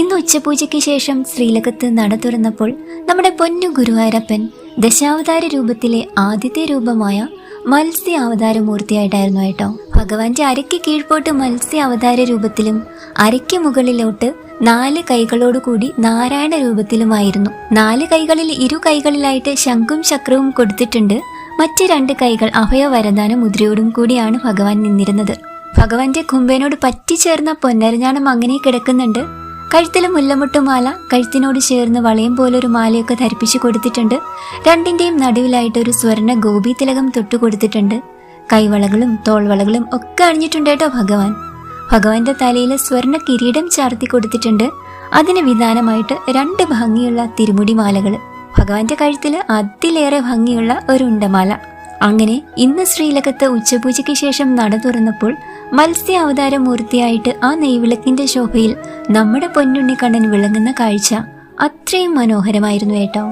ഇന്ന് ഉച്ചപൂജയ്ക്ക് ശേഷം ശ്രീലകത്ത് നട തുറന്നപ്പോൾ നമ്മുടെ പൊന്നു ഗുരുവായൂരപ്പൻ ദശാവതാര രൂപത്തിലെ ആദ്യത്തെ രൂപമായ മത്സ്യ അവതാരമൂർത്തിയായിട്ടായിരുന്നു കേട്ടോ. ഭഗവാന്റെ അരയ്ക്ക് കീഴ്പോട്ട് മത്സ്യ അവതാര രൂപത്തിലും അരയ്ക്ക് മുകളിലോട്ട് 4 കൈകളോടുകൂടി നാരായണ രൂപത്തിലുമായിരുന്നു. 4 കൈകളിൽ 2 കൈകളിലായിട്ട് ശംഖും ചക്രവും കൊടുത്തിട്ടുണ്ട്. മറ്റ് 2 കൈകൾ അഭയവരദാന മുദ്രയോടും കൂടിയാണ് ഭഗവാൻ നിന്നിരുന്നത്. ഭഗവാന്റെ കുംഭേനോട് പറ്റിച്ചേർന്ന പൊന്നരഞ്ഞാണം അങ്ങനെ കിടക്കുന്നുണ്ട്. കഴുത്തിൽ മുല്ലമുട്ടുമാല, കഴുത്തിനോട് ചേർന്ന് വളയം പോലൊരു മാലയൊക്കെ ധരിപ്പിച്ചു കൊടുത്തിട്ടുണ്ട്. 2ന്റെയും നടുവിലായിട്ട് ഒരു സ്വർണ്ണ ഗോപി തിലകം തൊട്ടു കൊടുത്തിട്ടുണ്ട്. കൈവളകളും തോൾവളകളും ഒക്കെ അണിഞ്ഞിട്ടുണ്ട് കേട്ടോ ഭഗവാൻ. ഭഗവാന്റെ തലയിൽ സ്വർണ്ണ കിരീടം ചാർത്തി കൊടുത്തിട്ടുണ്ട്. അതിന് വിധാനമായിട്ട് 2 ഭംഗിയുള്ള തിരുമുടി മാലകൾ. ഭഗവാന്റെ കഴുത്തിൽ അതിലേറെ ഭംഗിയുള്ള ഒരു ഉണ്ടമാല. അങ്ങനെ ഇന്ന് ശ്രീലകത്ത് ഉച്ചപൂജയ്ക്ക് ശേഷം നട തുറന്നപ്പോൾ മത്സ്യ അവതാര മൂർത്തിയായിട്ട് ആ നെയ്വിളക്കിന്റെ ശോഭയിൽ നമ്മുടെ പൊന്നുണ്ണിക്കണ്ണൻ വിളങ്ങുന്ന കാഴ്ച അത്രയും മനോഹരമായിരുന്നു കേട്ടോ.